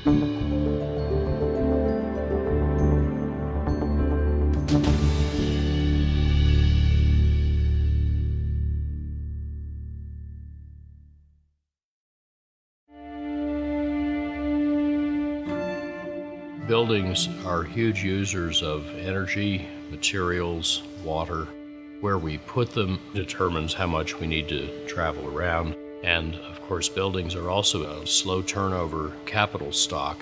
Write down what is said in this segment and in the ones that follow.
Buildings are huge users of energy, materials, water. Where we put them determines how much we need to travel around. And of course, buildings are also a slow turnover capital stock.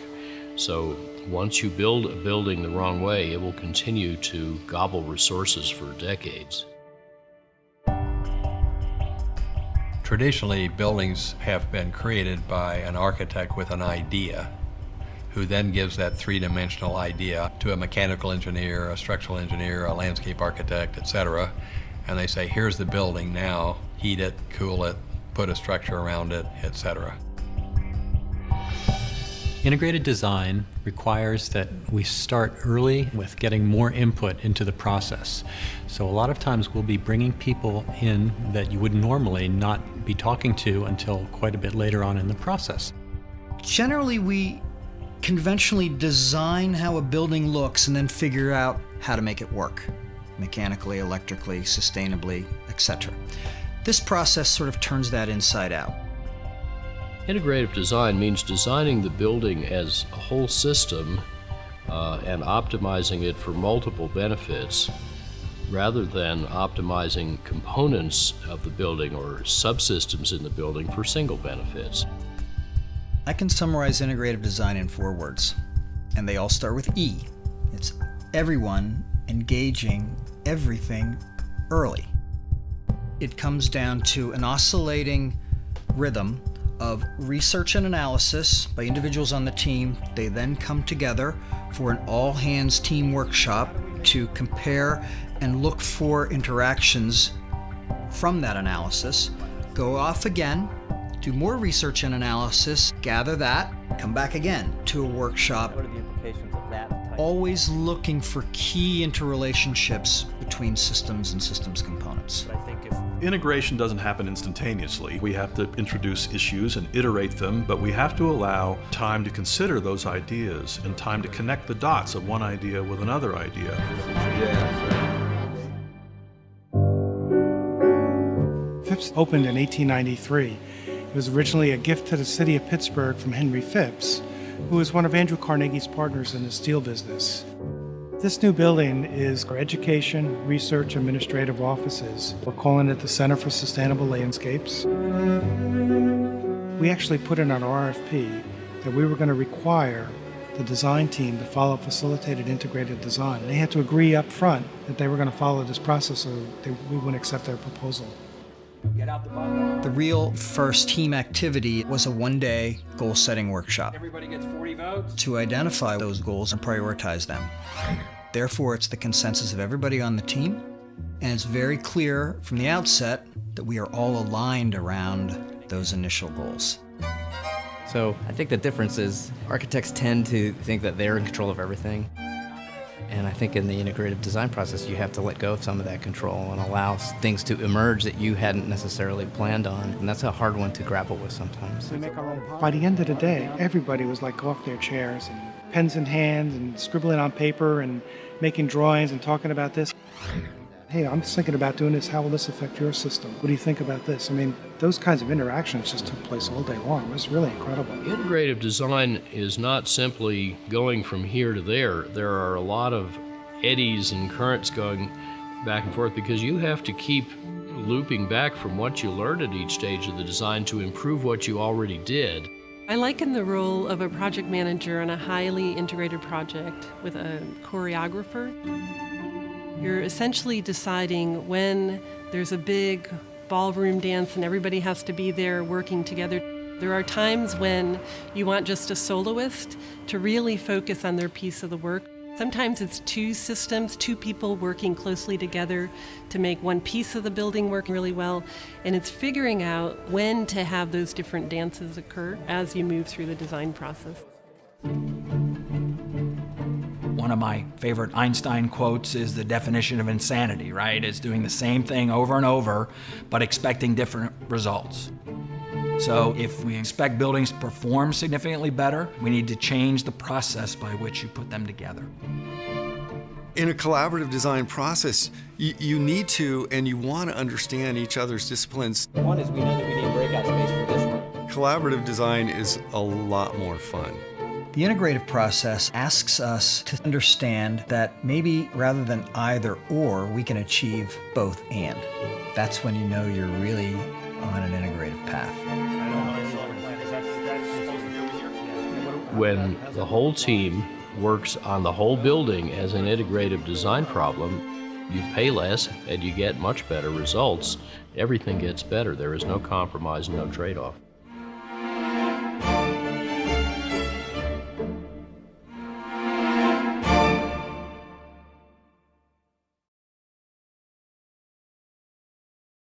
So once you build a building the wrong way, it will continue to gobble resources for decades. Traditionally, buildings have been created by an architect with an idea, who then gives that three-dimensional idea to a mechanical engineer, a structural engineer, a landscape architect, etc. And they say, here's the building now, heat it, cool it, put a structure around it, etc. Integrated design requires that we start early with getting more input into the process. So a lot of times we'll be bringing people in that you would normally not be talking to until quite a bit later on in the process. Generally, we conventionally design how a building looks and then figure out how to make it work, mechanically, electrically, sustainably, etc. This process sort of turns that inside out. Integrative design means designing the building as a whole system and optimizing it for multiple benefits, rather than optimizing components of the building or subsystems in the building for single benefits. I can summarize integrative design in 4 words, and they all start with E. It's everyone engaging everything early. It comes down to an oscillating rhythm of research and analysis by individuals on the team. They then come together for an all-hands team workshop to compare and look for interactions from that analysis, go off again, do more research and analysis, gather that, come back again to a workshop. What are the implications of that type? Always looking for key interrelationships between systems and systems components. I think if Integration doesn't happen instantaneously. We have to introduce issues and iterate them, but we have to allow time to consider those ideas and time to connect the dots of one idea with another idea. Phipps opened in 1893. It was originally a gift to the city of Pittsburgh from Henry Phipps, who was one of Andrew Carnegie's partners in the steel business. This new building is for education, research, administrative offices. We're calling it the Center for Sustainable Landscapes. We actually put in an RFP that we were going to require the design team to follow facilitated integrated design. They had to agree up front that they were going to follow this process or we wouldn't accept their proposal. The real first team activity was a 1-day goal-setting workshop. everybody gets 40 votes, To identify those goals and prioritize them. Therefore, it's the consensus of everybody on the team, and it's very clear from the outset that we are all aligned around those initial goals. So I think the difference is architects tend to think that they're in control of everything. And I think in the integrative design process, you have to let go of some of that control and allow things to emerge that you hadn't necessarily planned on. And that's a hard one to grapple with sometimes. By the end of the day, everybody was like off their chairs and pens in hand and scribbling on paper and making drawings and talking about this. Hey, I'm just thinking about doing this. How will this affect your system? What do you think about this? I mean, those kinds of interactions just took place all day long. It was really incredible. Integrative design is not simply going from here to there. There are a lot of eddies and currents going back and forth because you have to keep looping back from what you learned at each stage of the design to improve what you already did. I liken the role of a project manager on a highly integrated project with a choreographer. You're essentially deciding when there's a big ballroom dance and everybody has to be there working together. There are times when you want just a soloist to really focus on their piece of the work. Sometimes it's 2 systems, 2 people working closely together to make one piece of the building work really well. And it's figuring out when to have those different dances occur as you move through the design process. One of my favorite Einstein quotes is the definition of insanity, right? It's doing the same thing over and over, but expecting different results. So if we expect buildings to perform significantly better, we need to change the process by which you put them together. In a collaborative design process, you need to and you want to understand each other's disciplines. One is we know that we need breakout space for this one. Collaborative design is a lot more fun. The integrative process asks us to understand that maybe rather than either or, we can achieve both and. That's when you know you're really on an integrative path. When the whole team works on the whole building as an integrative design problem, you pay less and you get much better results. Everything gets better. There is no compromise, no trade-off.